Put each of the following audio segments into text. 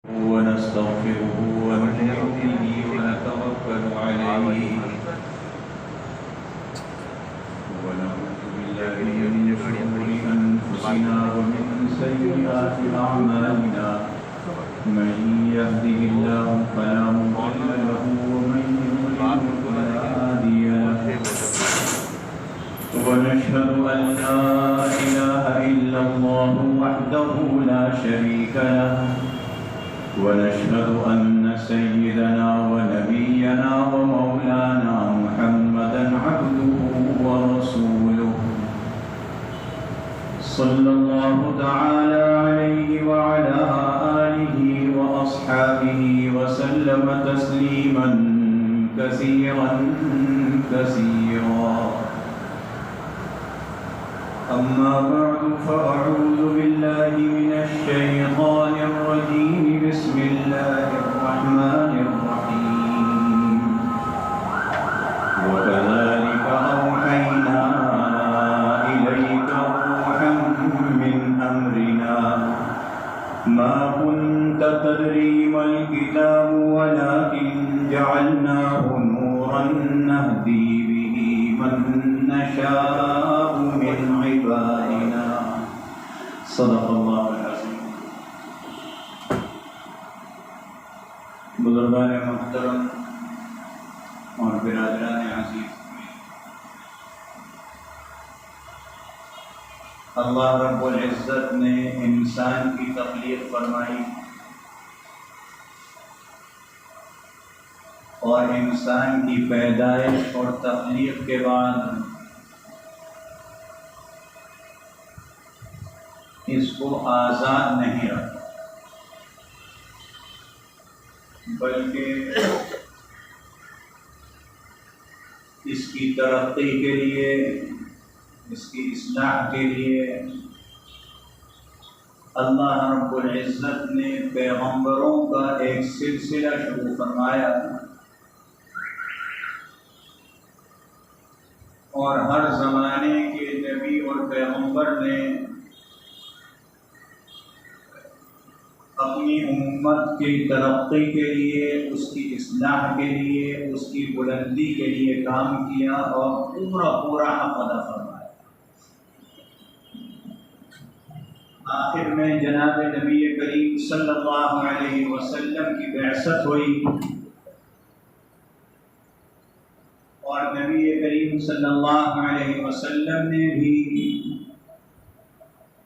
ونستغفره ونؤمن به ونتوكل عليه ونعوذ بالله من شرور أنفسنا ومن سيئات أعمالنا من يهده الله فلا مضل له ومن يضلل فلا هادي له ونشهد أن لا إله إلا الله وحده لا شريك له ونشهد أن سيدنا ونبينا ومولانا محمدا عبده ورسوله صلى الله تعالى عليه وعلى آله وأصحابه وسلم تسليما كثيرا كثيرا. أما بعد فأعوذ بالله من الشيطان الرجيم. بسم الله الرحمن الرحيم. وكذلك أوحينا إليك روحا من أمرنا ما كنت تدري ما الكتاب ولكن جعلناه نورا نهدي به من نشاء من عبادنا. صدق اللہ العظیم. بزرگان محترم اور برادران عزیز، اللہ رب العزت نے انسان کی تخلیق فرمائی اور انسان کی پیدائش اور تخلیق کے بعد اس کو آزاد نہیں رکھا، بلکہ اس کی ترقی کے لیے، اس کی اصلاح کے لیے اللہ رب العزت نے پیغمبروں کا ایک سلسلہ شروع فرمایا اور ہر زمانے کے نبی اور پیغمبر نے اپنی امت کی ترقی کے لیے، اس کی اصلاح کے لیے، اس کی بلندی کے لیے کام کیا اور پورا حق ادا فرمایا. آخر میں جناب نبی کریم صلی اللہ علیہ وسلم کی بعثت ہوئی اور نبی کریم صلی اللہ علیہ وسلم نے بھی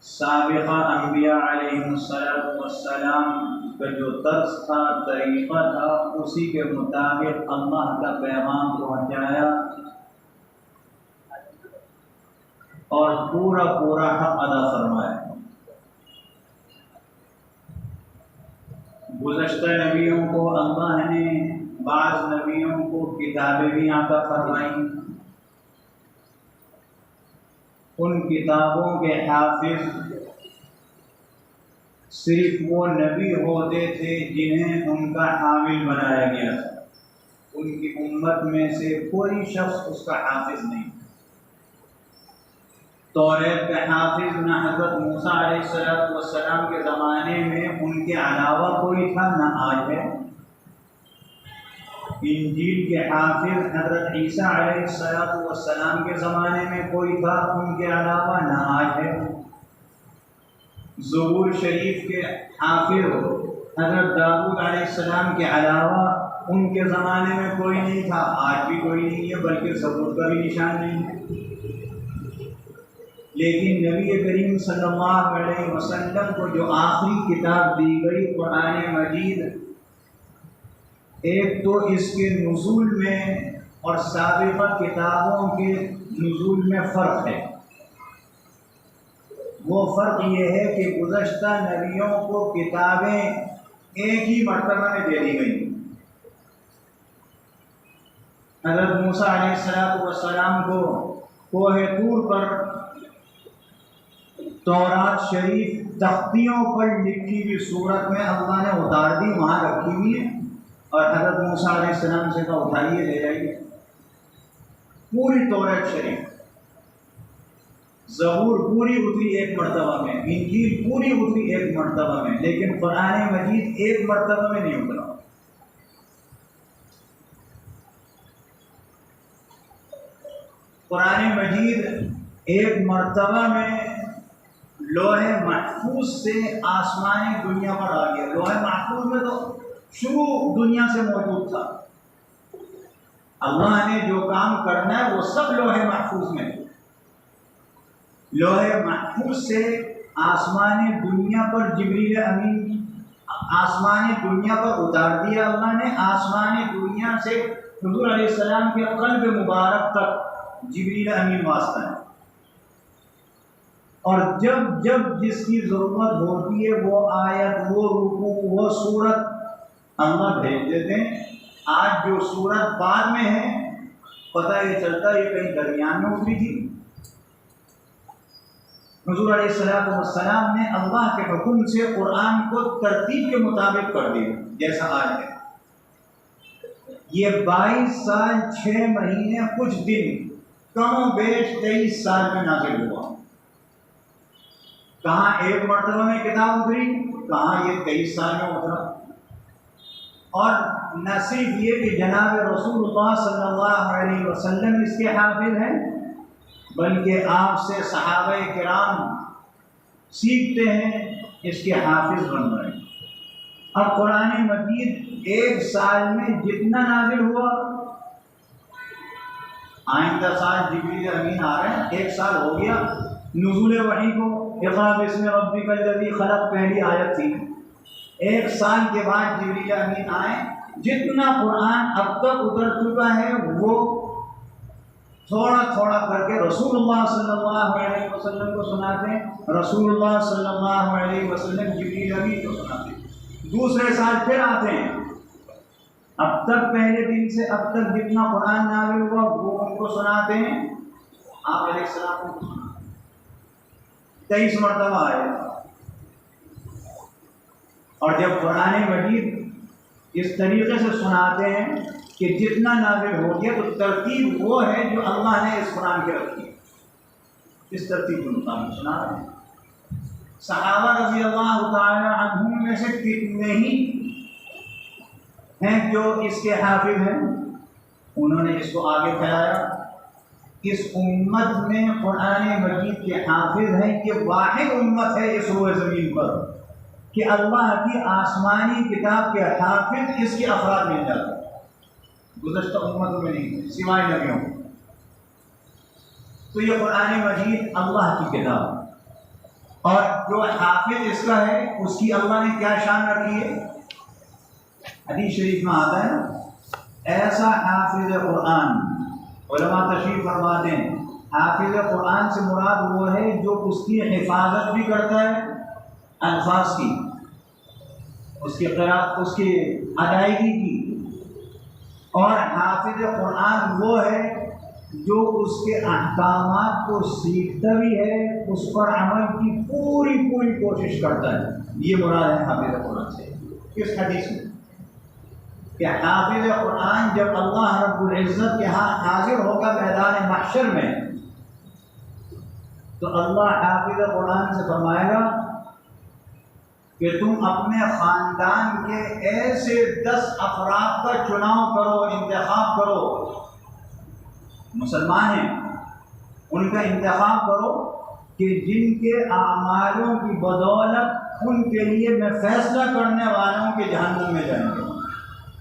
سابقہ انبیاء علیہ السلام کا جو طرز تھا، طریقہ تھا، اسی کے مطابق اللہ کا پیغام پہنچایا اور پورا حق ادا فرمایا. گزشتہ نبیوں کو اللہ نے بعض نبیوں کو کتابیں بھی عطا فرمائیں. ان کتابوں کے حافظ صرف وہ نبی ہوتے تھے جنہیں ان کا حامل بنایا گیا تھا. ان کی امت میں سے کوئی شخص اس کا حافظ نہیں. توریت کا حافظ نہ حضرت موسیٰ علیہ السلام کے زمانے میں ان کے علاوہ کوئی تھا، نہ آج ہے. انجیل کے حافظ حضرت عیسیٰ علیہ السلام کے زمانے میں کوئی تھا، ان کے علاوہ نہ آج ہے. زبور شریف کے حافظ حضرت داؤد علیہ السلام کے علاوہ ان کے زمانے میں کوئی نہیں تھا، آج بھی کوئی نہیں ہے، بلکہ زبور کا بھی نشان نہیں ہے. لیکن نبی کریم صلی اللہ علیہ وسلم کو جو آخری کتاب دی گئی قرآن مجید، ایک تو اس کے نزول میں اور سابقہ کتابوں کے نزول میں فرق ہے. وہ فرق یہ ہے کہ گزشتہ نبیوں کو کتابیں ایک ہی مرتبہ میں دے دی گئی. حضرت موسیٰ علیہ السلام کو کوہ طور پر تورات شریف تختیوں پر لکھی ہوئی صورت میں اللہ نے اتار دی، وہاں رکھی ہوئی ہے، اور حضرت موسیٰ علیہ السلام سے کہا اٹھائیے لے جائیے. پوری تورات شریف زبور پوری اتری ایک مرتبہ میں، انجیل پوری اتری ایک مرتبہ میں، لیکن قرآن مجید ایک مرتبہ میں نہیں اترا۔ قرآن مجید ایک مرتبہ میں لوح محفوظ سے آسمانی دنیا پر آ گیا۔ لوح محفوظ میں تو شروع دنیا سے موجود تھا، اللہ نے جو کام کرنا ہے وہ سب لوح محفوظ میں۔ لوح محفوظ سے آسمانی دنیا پر جبریل امین آسمانی دنیا پر اتار دیا اللہ نے۔ آسمانی دنیا سے حضور علیہ السلام کے قلب مبارک تک جبریل امین واسطہ ہے، اور جب جب جس کی ضرورت ہوتی ہے وہ آیت، وہ رکوع، وہ سورت اللہ بھیج دیتے ہیں۔ آج جو سورت بعد میں ہے پتہ یہ چلتا ہے یہ کہیں درمیان میں اتری تھی۔ حضور علیہ السلام نے اللہ کے حکم سے قرآن کو ترتیب کے مطابق کر دیا جیسا آج ہے۔ یہ 22 سال 6 مہینے کچھ دن کم و بیش 23 سال میں نازل ہوا۔ کہاں ایک مرتبہ میں کتاب اتری، کہاں یہ 23 سال میں اترا۔ اور نہ صرف یہ کہ جناب رسول اللہ صلی اللہ علیہ وسلم اس کے حافظ ہیں، بلکہ آپ سے صحابہ کرام سیکھتے ہیں، اس کے حافظ بن رہے ہیں۔ اب قرآن مجید ایک سال میں جتنا نازل ہوا، آئندہ سال جبریل امین آ رہے ہیں، ایک سال ہو گیا نزول وحی کو۔ اقرأ باسم ربک الذی خلق پہلی آیت تھی، ایک سال کے بعد جبریل امین آئے۔ جتنا قرآن اب تک اتر چکا ہے وہ تھوڑا تھوڑا کر کے رسول اللہ صلی اللہ علیہ وسلم کو سناتے ہیں، رسول اللہ صلی اللہ علیہ وسلم جبریل امین کو سناتے ہیں۔ دوسرے سال پھر آتے ہیں، اب تک پہلے دن سے اب تک جتنا قرآن نازل ہوا وہ ان کو سناتے ہیں، آپ علیہ السلام کو 23 مرتبہ آئے۔ اور جب قرآن مجید اس طریقے سے سناتے ہیں کہ جتنا نازل ہو گیا تو ترتیب وہ ہے جو اللہ نے اس قرآن کے رکھی ہے، اس ترتیب کے مطابق سنا رہے ہیں۔ صحابہ رضی اللہ تعالی عنہم میں سے کتنے ہی ہیں جو اس کے حافظ ہیں، انہوں نے اس کو آگے پھیلایا۔ اس امت میں قرآن مجید کے حافظ ہیں، یہ واحد امت ہے اس روئے زمین پر کہ اللہ کی آسمانی کتاب کے حافظ اس کے افراد مل جاتے ہیں، گزشتہ امتوں میں نہیں سوائے نبیوں۔ تو یہ قرآن مجید اللہ کی کتاب، اور جو حافظ اس کا ہے اس کی اللہ نے کیا شان رکھی ہے؟ حدیث شریف میں آتا ہے ایسا حافظ قرآن، علماء تشریف فرماتے ہیں حافظ قرآن سے مراد وہ ہے جو اس کی حفاظت بھی کرتا ہے الفاظ کی، اس کی قرأت، اس کی ادائیگی کی، اور حافظ قرآن وہ ہے جو اس کے احکامات کو سیکھتا بھی ہے، اس پر عمل کی پوری کوشش کرتا ہے۔ یہ مراد ہے حافظ قرآن سے اس حدیث میں کہ حافظ قرآن جب اللہ رب العزت کے ہاں حاضر ہوگا میدان محشر میں تو اللہ حافظ قرآن سے فرمائے گا کہ تم اپنے خاندان کے ایسے 10 افراد کا چناؤ کرو، انتخاب کرو، مسلمان ہیں ان کا انتخاب کرو کہ جن کے اعمالوں کی بدولت ان کے لیے میں فیصلہ کرنے والوں کے جہنم میں جائیں گے،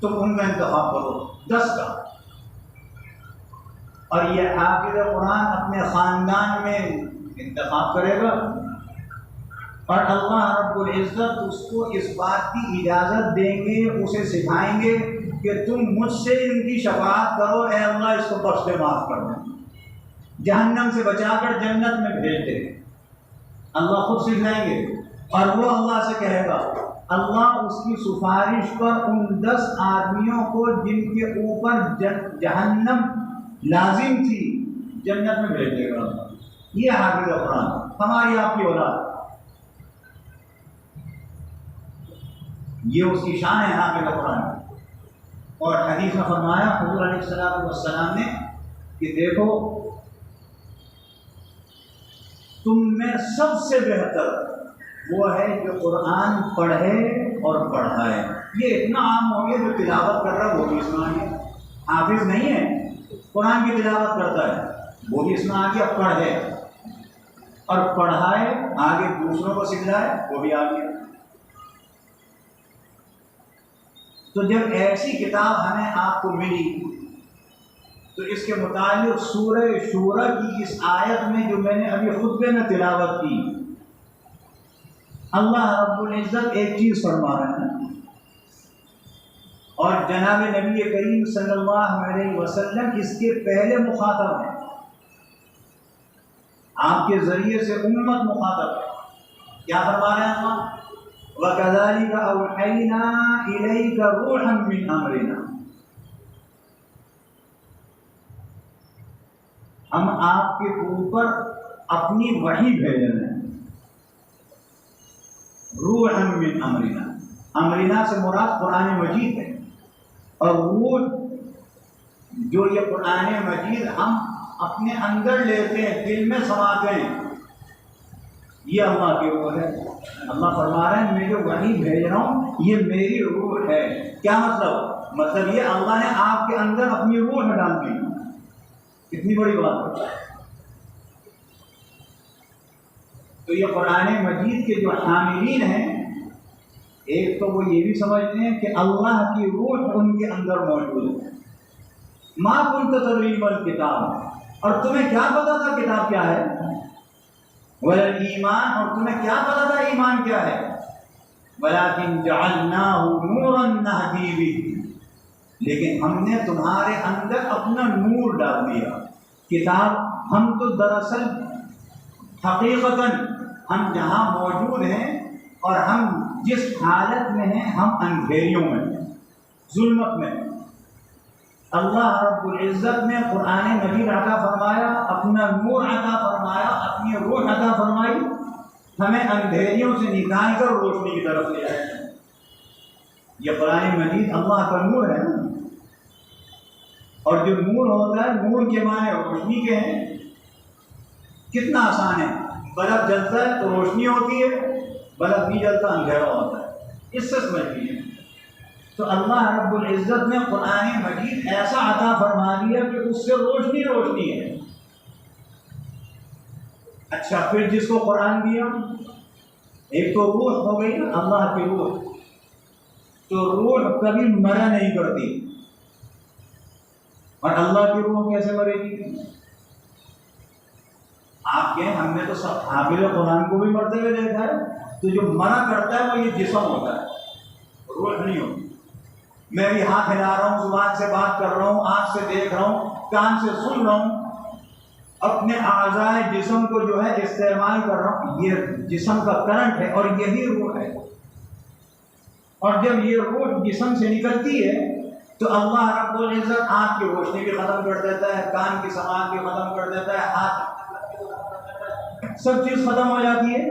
تم ان کا انتخاب کرو 10 کا۔ اور یہ حافظ قرآن اپنے خاندان میں انتخاب کرے گا، اور اللہ رب العزت اس کو اس بات کی اجازت دیں گے، اسے سکھائیں گے کہ تم مجھ سے ان کی شفاعت کرو، اے اللہ اس کو بخش دے، معاف کر دے، جہنم سے بچا کر جنت میں بھیج دے۔ اللہ خود سکھائیں گے، اور وہ اللہ سے کہے گا، اللہ اس کی سفارش پر ان 10 آدمیوں کو جن کے اوپر جہنم لازم تھی جنت میں بھیج دے گا۔ یہ حافظ قرآن ہماری آپ کی اولاد، یہ اس کی شان ہے حافظ قرآن۔ اور حدیث میں فرمایا حضور علیہ السلام نے کہ دیکھو تم میں سب سے بہتر وہ ہے جو قرآن پڑھے اور پڑھائے. یہ اتنا عام ہو گیا جو تلاوت کر رہا ہے وہ بھی اس میں آ گیا. حافظ نہیں ہے, قرآن کی تلاوت کرتا ہے وہ بھی اس میں آ گیا. پڑھے اور پڑھائے, آگے دوسروں کو سکھلائے وہ بھی آ گیا. تو جب ایسی کتاب ہمیں آپ کو ملی تو اس کے متعلق سورہ شورى کی اس آیت میں جو میں نے ابھی خطبے میں تلاوت کی, اللہ رب العزت ایک چیز فرما رہے ہیں اور جناب نبی کریم صلی اللہ علیہ وسلم اس کے پہلے مخاطب ہیں, آپ کے ذریعے سے امت مخاطب ہے. کیا فرما رہے ہیں اللہ؟ وَكَذَلِكَ أَوْحَيْنَا إِلَيْكَ رُوحًا مِّنْ أَمْرِنَا, ہم آپ کے اوپر اپنی وحی بھیج رہے ہیں. روحًا من امرنا, امرنا سے مراد قرآن مجید ہے, اور روح جو یہ قرآن مجید ہم اپنے اندر لیتے ہیں, دل میں سماتے ہیں, یہ اللہ کی روح ہے. اللہ فرما رہے ہیں میں جو وحی بھیج رہا ہوں یہ میری روح ہے. کیا مطلب؟ مطلب یہ اللہ نے آپ کے اندر اپنی روح ڈال دی. کتنی بڑی بات ہے. تو یہ قرآن مجید کے جو حاملین ہیں, ایک تو وہ یہ بھی سمجھتے ہیں کہ اللہ کی روح ان کے اندر موجود ہے. ما كنت تدری ما الکتاب, اور تمہیں کیا پتا تھا کتاب کیا ہے؟ ولا ایمان, اور تمہیں کیا پتا تھا ایمان کیا ہے؟ ولکن جعلناه نورا نهدی به, لیکن ہم نے تمہارے اندر اپنا نور ڈال دیا. کتاب ہم تو دراصل حقیقتاً ہم جہاں موجود ہیں اور ہم جس حالت میں ہیں ہم اندھیریوں میں ہیں, ظلمت میں ہیں. اللہ رب العزت نے قرآن مجید عطا فرمایا, اپنا نور عطا فرمایا, اپنی روح عطا فرمائی, ہمیں اندھیریوں سے نکال کر روشنی کی طرف لے آئے. یہ قرآن مجید اللہ کا نور ہے نا, اور جو نور ہوتا ہے, نور کے معنی روشنی کے ہیں. کتنا آسان ہے, بلب جلتا ہے تو روشنی ہوتی ہے, بلب نہیں جلتا اندھیرا ہوتا ہے. اس سے سمجھ لیجیے. تو اللہ رب العزت نے قرآن مجید ایسا عطا فرما دیا کہ اس سے روشنی روشنی ہے. اچھا, پھر جس کو قرآن دیا, ایک تو روح ہو گئی نا, اللہ کی روح, تو روح کبھی مرا نہیں کرتی. اور اللہ کی روح کیسے مرے گی؟ آپ کہیں ہم نے تو سب حامل قرآن کو بھی مرتے ہوئے دیکھا ہے, تو جو مرا کرتا ہے وہ یہ جسم ہوتا ہے, روح نہیں ہوتی. میں بھی ہاتھ ہلا رہا ہوں, زبان سے بات کر رہا ہوں, آنکھ سے دیکھ رہا ہوں, کان سے سن رہا ہوں, اپنے اعضائے جسم کو جو ہے استعمال کر رہا ہوں, یہ جسم کا کرنٹ ہے اور یہی روح ہے. اور جب یہ روح جسم سے نکلتی ہے تو اللہ رب العزت آنکھ کی روشنی بھی ختم کر دیتا ہے, کان کی سماعت بھی ختم کر دیتا ہے, ہاتھ سب چیز ختم ہو جاتی ہے,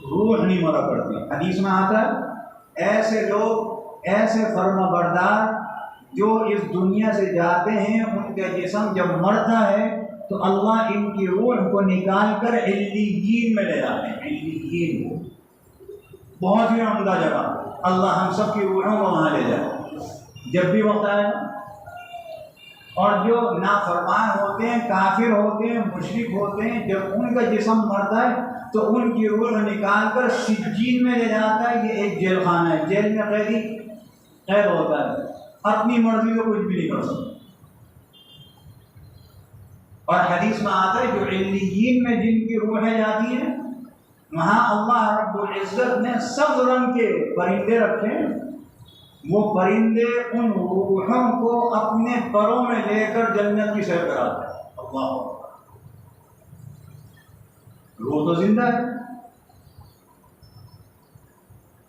روح نہیں مرا کرتی. حدیث میں آتا ہے ایسے لوگ, ایسے فرما بردار جو اس دنیا سے جاتے ہیں, ان کا جسم جب مرتا ہے تو اللہ ان کی روح کو نکال کر علیین میں لے جاتے ہیں. علیین بہت ہی عمدہ جگہ, اللہ ہم سب کی روحوں کو وہاں لے جائے جب بھی وقت آئے. اور جو نافرمان ہوتے ہیں, کافر ہوتے ہیں, مشرک ہوتے ہیں, جب ان کا جسم مرتا ہے تو ان کی روح نکال کر سجین میں لے جاتا ہے. یہ ایک جیل خانہ ہے, جیل میں قیدی قید ہوتا ہے, اپنی مرضی سے کچھ بھی نہیں کر سکتا. اور حدیث میں آتا ہے جو علیین میں جن کی روحیں جاتی ہیں, وہاں اللہ رب العزت نے سب رنگ کے پرندے رکھے ہیں. وہ پرندے ان روحوں کو اپنے پروں میں لے کر جنت کی سیر کراتے ہیں. اللہ, روح تو زندہ ہے.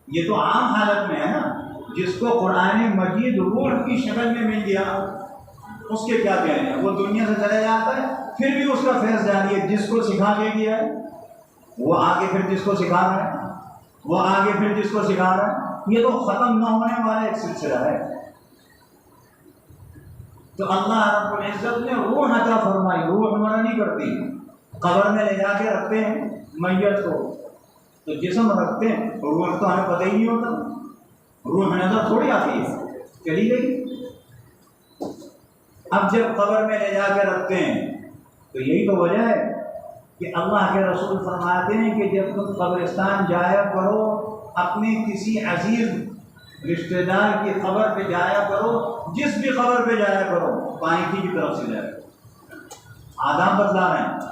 یہ تو عام حالت میں ہے نا, جس کو قرآن مجید روح کی شکل میں مل گیا اس کے کیا کہنے ہیں. وہ دنیا سے چلے جاتا ہے, پھر بھی اس کا فیض جاری ہے. جس کو سکھا کے گیا ہے وہ آگے پھر جس کو سکھا رہا ہے, وہ آگے پھر جس کو سکھا رہا ہے. یہ تو ختم نہ ہونے والا ایک سلسلہ ہے. تو اللہ رب العزت نے روح عطا فرمائی, روح مرا نہیں کرتی. قبر میں لے جا کے رکھتے ہیں میت کو، تو جسم رکھتے ہیں، روح تو ہمیں پتہ ہی نہیں ہوتا، روح نظر تھوڑی آتی ہے، چلی گئی۔ اب جب قبر میں لے جا کے رکھتے ہیں تو یہی تو وجہ ہے کہ اللہ کے رسول فرماتے ہیں کہ جب تم قبرستان جایا کرو اپنے کسی عزیز رشتہ دار کی قبر پہ جایا کرو، جس بھی قبر پہ جایا کرو پائیں کی طرف سے جایا کرو۔ آداب بدلا رہے ہیں،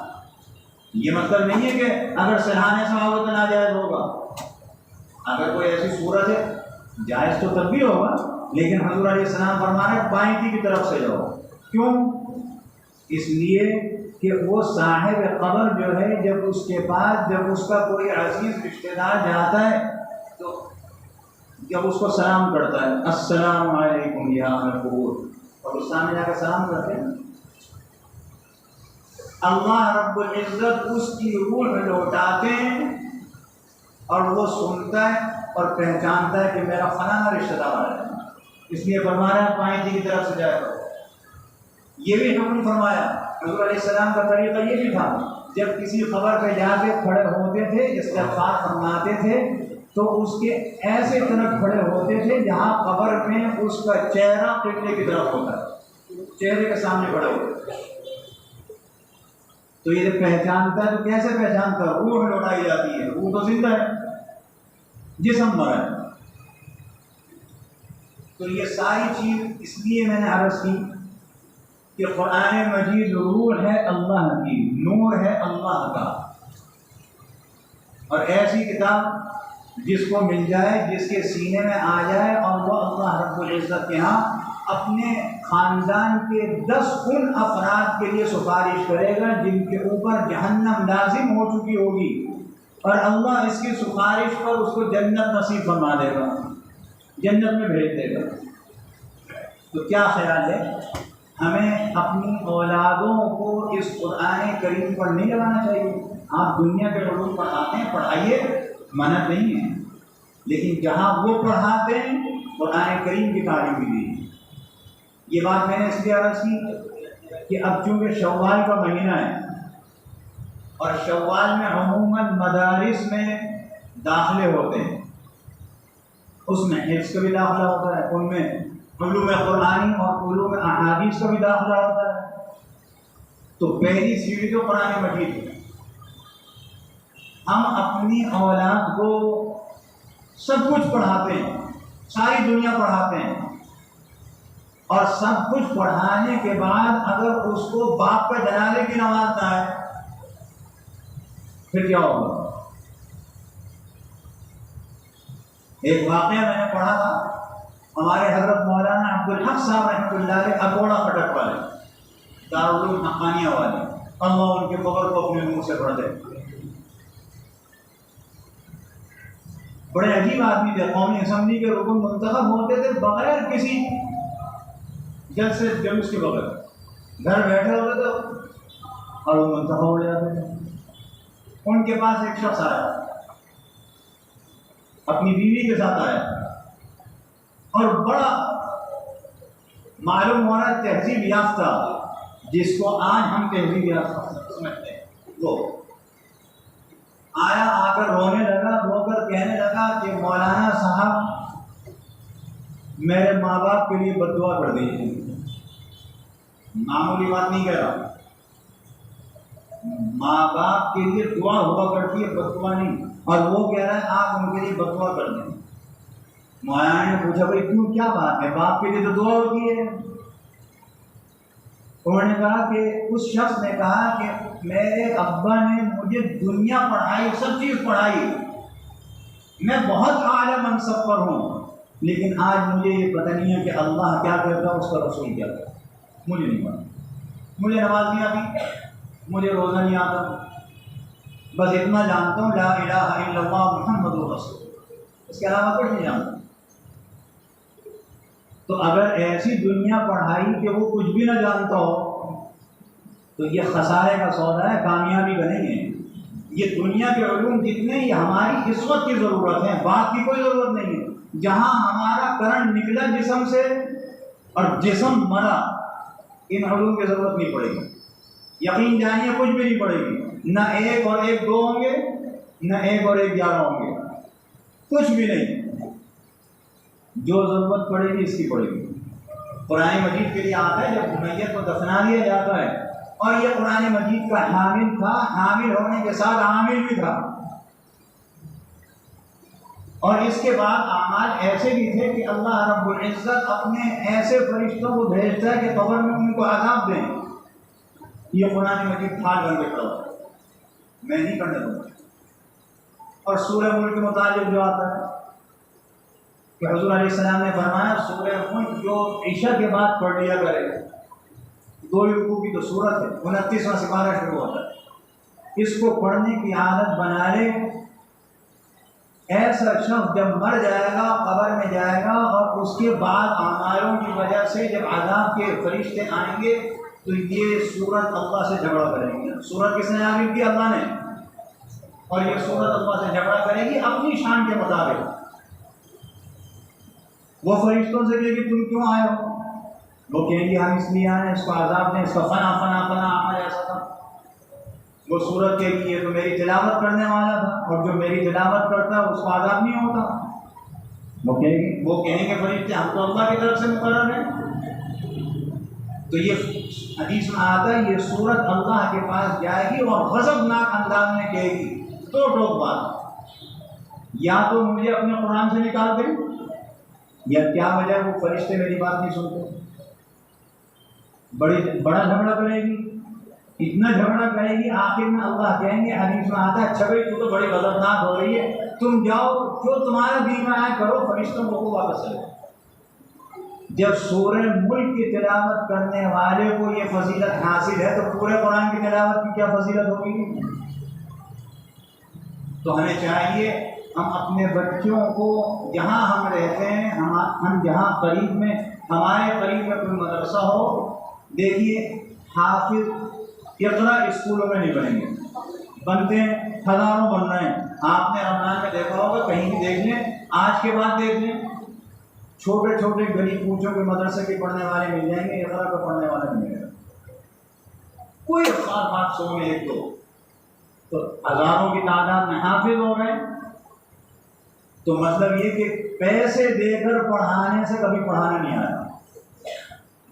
یہ مطلب نہیں ہے کہ اگر سرحانے سے آؤ تو ناجائز ہوگا، اگر کوئی ایسی صورت ہے جائز تو تب بھی ہوگا، لیکن حضور علیہ السلام فرما رہے ہیں بائیں کی طرف سے جاؤ۔ کیوں؟ اس لیے کہ وہ صاحب قبر جو ہے جب اس کے پاس جب اس کا کوئی عزیز رشتہ دار جاتا ہے تو جب اس کو سلام کرتا ہے السلام علیکم یا اہل القبور، اور اس سامنے جا کے سلام کرتے ہیں، اللہ رب العزت اس کی روح لوٹاتے ہیں اور وہ سنتا ہے اور پہچانتا ہے کہ میرا فلانا رشتہ دار ہے، اس لیے فرما رہا ہے پائیں کی طرف سے جائے گا۔ یہ بھی حکم فرمایا، حضور علیہ السلام کا طریقہ یہ بھی تھا، جب کسی خبر پہ جا کے کھڑے ہوتے تھے استغفار فرماتے تھے تو اس کے ایسے طرف کھڑے ہوتے تھے جہاں قبر میں اس کا چہرہ قبلے کی طرف ہوتا ہے، چہرے کے سامنے کھڑے ہوتے تھے۔ تو یہ جب پہچانتا ہے تو کیسے پہچانتا ہے؟ روح لوٹائی جاتی ہے، روح تو زندہ ہے، جسم مرا ہے۔ تو یہ ساری چیز اس لیے میں نے عرض کی کہ قرآن مجید روح ہے اللہ کی، نور ہے اللہ کا، اور ایسی کتاب جس کو مل جائے، جس کے سینے میں آ جائے اور وہ اللہ رب العزت کے ہاں اپنے خاندان کے 10 ان افراد کے لیے سفارش کرے گا جن کے اوپر جہنم لازم ہو چکی ہوگی، اور اللہ اس کی سفارش پر اس کو جنت نصیب فرما دے گا، جنت میں بھیج دے گا۔ تو کیا خیال ہے، ہمیں اپنی اولادوں کو اس قرآن کریم پر نہیں لگانا چاہیے؟ آپ دنیا کے علوم پڑھاتے ہیں، پڑھائیے، منع نہیں ہے، لیکن جہاں وہ پڑھاتے ہیں قرآن کریم کی تعلیم بھی دی۔ یہ بات میں نے اس لیے عرض کی کہ اب چونکہ شوال کا مہینہ ہے اور شوال میں عموماً مدارس میں داخلے ہوتے ہیں، اس میں حفظ کا بھی داخلہ ہوتا ہے، ان میں علوم قرآنی اور علوم احادیث کا بھی داخلہ ہوتا ہے، تو پہلی سیڑھی تو قرآن مجید ہے۔ ہم اپنی اولاد کو سب کچھ پڑھاتے ہیں، ساری دنیا پڑھاتے ہیں، اور سب کچھ پڑھانے کے بعد اگر اس کو باپ کا جنازے کی نماز نہ ہے پھر کیا ہوگا؟ ایک واقعہ میں نے پڑھا تھا، ہمارے حضرت مولانا عبدالحق صاحب رحمۃ اللہ علیہ اکوڑا کٹک والے، دارالعلوم حقانیہ والے، اللہ ان کے قبر کو اپنے منہ سے بھر دے، بڑے عجیب آدمی تھے، قومی اسمبلی کے رکن منتخب ہوتے تھے بغیر کسی جلسے جلوس کے بغیر، گھر بیٹھے ہوتے تھے اور وہ منتخب ہو جاتے تھے۔ ان کے پاس ایک شخص آیا، اپنی بیوی کے ساتھ آیا، اور بڑا معلوم ہو رہا ہے تہذیب یافتہ، جس کو آج ہم تہذیب یافتہ سمجھتے ہیں، وہ آیا، آ کر رونے لگا، رو کر کہنے لگا کہ مولانا صاحب میرے ماں باپ کے لیے بد دعا کر دیجیے۔ معمولی بات نہیں کہہ رہا، ماں باپ کے لیے دعا ہوا کرتی ہے، بد دعا نہیں، اور وہ کہہ رہا ہے آپ ان کے لیے بد دعا کر دیں۔ مولانا نے پوچھا بھائی کیوں، کیا بات ہے، باپ کے لیے تو دعا ہوتی ہے۔ انہوں نے کہا کہ اس شخص نے کہا کہ میرے ابا نے مجھے دنیا پڑھائی، سب چیز پڑھائی، میں بہت اعلیٰ منصب پر ہوں، لیکن آج مجھے یہ پتہ نہیں ہے کہ اللہ کیا کہتا ہے، اس کا رسول کیا کہتا ہے، مجھے نہیں پتا، مجھے نماز نہیں آتی، مجھے روزہ نہیں آتا، بس اتنا جانتا ہوں لا الہ الا اللہ محمد رسول، اس کے علاوہ کچھ نہیں جانتا۔ تو اگر ایسی دنیا پڑھائی کہ وہ کچھ بھی نہ جانتا ہو تو یہ خسارے کا سودا ہے، کامیابی کا نہیں ہے۔ یہ دنیا کے علوم جتنے یہ ہماری اس وقت کی ضرورت ہے، بعد کی کوئی ضرورت نہیں ہے۔ جہاں ہمارا کرنٹ نکلا جسم سے اور جسم مرا، ان علوم کی ضرورت نہیں پڑے گی، یقین جانیے کچھ بھی نہیں پڑے گی، نہ 1 اور 1 2 ہوں گے، نہ 1 اور 1 11 ہوں گے، کچھ بھی نہیں۔ جو ضرورت پڑے گی اس کی پڑے گی۔ قرآن مجید کے لیے آتا ہے جب میت کو دفنا دیا جاتا ہے، اور یہ قرآن مجید کا حامل تھا، حامل ہونے کے ساتھ عامل بھی تھا، اور اس کے بعد اعمال ایسے بھی تھے کہ اللہ رب العزت اپنے ایسے فرشتوں کو بھیجتا ہے کہ قبر میں ان کو عذاب دیں۔ یہ قرآن مجید پھاڑ کر کے پڑھا، میں نہیں پڑھنے دوں گا۔ اور سورہ ملک کے متعلق جو آتا ہے کہ حضور علیہ السلام نے فرمایا سورہ ملک جو عشاء کے بعد پڑھ لیا کرے، 2 رکوع کی تو صورت ہے، 29واں سپارہ شروع ہوتا ہے، اس کو پڑھنے کی عادت بنا لے۔ ایسا شخص جب مر جائے گا، قبر میں جائے گا، اور اس کے بعد اعمالوں کی وجہ سے جب عذاب کے فرشتے آئیں گے تو یہ سورت اللہ سے جھگڑا کریں گے۔ سورت کس نے نازل کی؟ اللہ نے، اور یہ سورت اللہ سے جھگڑا کرے گی اپنی شان کے مطابق۔ وہ فرشتوں سے کہے کہ تم کیوں آئے ہو؟ وہ کہیں گے ہم اس لیے آئے ہیں اس کو عذاب دیں، اس کا فنا فنا فنا عمل ایسا تھا۔ وہ سورت کے لیے تو میری تلاوت کرنے والا تھا، اور جو میری تلاوت کرتا اس کو عذاب نہیں ہوتا۔ وہ کہیں گے فرشتے ہم تو اللہ کی طرف سے مقرر ہیں۔ تو یہ حدیث میں آتا ہے یہ سورت اللہ کے پاس جائے گی اور غضبناک انداز میں کہے گی تو ٹوک بات، یا تو مجھے اپنے قرآن سے نکال دیں، یا کیا وجہ وہ فرشتے میری بات نہیں سنتے۔ بڑا جھگڑا کرے گی، اتنا جھگڑا کرے گی، آخر میں اللہ کہیں گے، حدیث میں آتا ہے اچھا بھائی تو بڑی غضبناک ہو رہی ہے، تم جاؤ جو تمہارا دل میں آئے کرو، فرشتوں کو واپس چلے۔ جب سورہ ملک کی تلاوت کرنے والے کو یہ فضیلت حاصل ہے تو پورے قرآن کی تلاوت کی کیا فضیلت ہوگی؟ تو ہمیں چاہیے ہم اپنے بچوں کو جہاں ہم رہتے ہیں، ہم جہاں قریب میں ہمارے قریب میں کوئی مدرسہ ہو، دیکھیے حافظ اقرا اسکولوں میں نہیں بنیں گے، بنتے ہیں ہزاروں بن رہے ہیں۔ آپ نے رمضان میں دیکھا ہوگا، کہیں بھی دیکھ لیں، آج کے بعد دیکھ لیں، چھوٹے چھوٹے گلی کوچوں کے مدرسے کے پڑھنے والے مل جائیں گے، اقرا کو پڑھنے والے نہیں ملے گا۔ کوئی 700 میں 1 2، تو ہزاروں کی تعداد میں حافظ ہو گئے۔ تو مطلب یہ کہ پیسے دے کر پڑھانے سے کبھی پڑھانا نہیں آیا،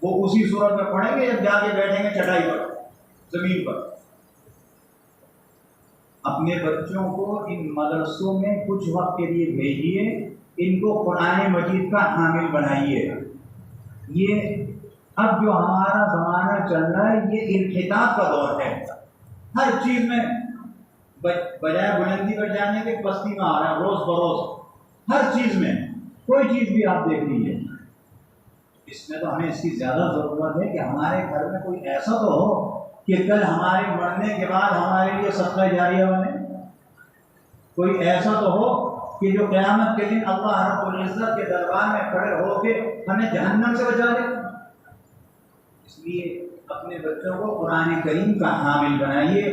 وہ اسی صورت میں پڑھیں گے جب جا کے بیٹھیں گے چٹائی پر، زمین پر۔ اپنے بچوں کو ان مدرسوں میں کچھ وقت کے لیے بھیجیے، ان کو قرآن مجید کا حامل بنائیے۔ یہ اب جو ہمارا زمانہ چل رہا ہے یہ انحطاط کا دور ہے، ہر چیز میں بجائے بلندی پر جانے کے پستی میں آ رہا ہے، روز بروز ہر چیز میں، کوئی چیز بھی آپ دیکھ لیجیے۔ اس میں تو ہمیں اس کی زیادہ ضرورت ہے کہ ہمارے گھر میں کوئی ایسا تو ہو کہ کل ہمارے مرنے کے بعد ہمارے لیے صدقہ جاریہ بنے، کوئی ایسا تو ہو کہ جو قیامت کے دن اللہ رب العزت کے دربار میں کھڑے ہو کے ہمیں جہنم سے بچا لے۔ اس لیے اپنے بچوں کو قرآن کریم کا حامل بنائیے،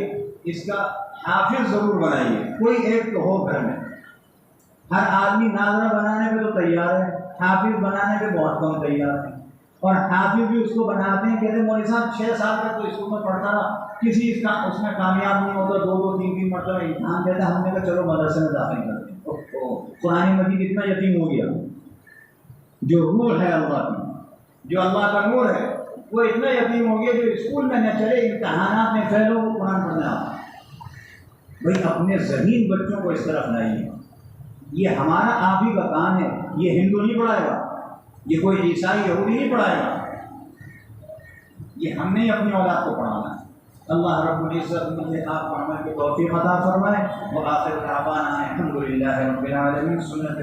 اس کا حافظ ضرور بنائیے، کوئی ایک تو ہو گھر میں۔ ہر آدمی ناظرہ بنانے پہ تو تیار ہے، حافظ بنانے پہ بہت کم تیار ہے، اور حافظ بھی اس کو بناتے ہیں، کہتے ہیں مولوی صاحب 6 سال تک تو اسکول میں پڑھتا رہا، کسی اس میں کامیاب نہیں ہوتا، 2 3 مرتبہ امتحان دیتا، ہم نے کہا چلو مدرسے میں داخل کرتے ہیں۔ قرآن مجید اتنا یتیم ہو گیا، جو روح ہے اللہ کی، جو اللہ کا نور ہے، وہ اتنا یتیم ہو گیا جو اسکول میں نہ چلے، امتحانات میں فیل ہو، قرآن پڑھنے آتا۔ بھائی اپنے ذہین بچوں کو اس طرف لائیے، یہ ہمارا آپ ہی کا کام ہے، یہ ہندو نہیں پڑھائے گا، یہ کوئی عیسائی یہودی نہیں پڑھائے گا، یہ ہم نے ہی اپنی اولاد کو پڑھانا ہے۔ اللہ رب العزت مجھے آپ کو عمل کی توفیق عطا فرمائے، وآخر دعوانا الحمد للہ رب العالمین۔ سنت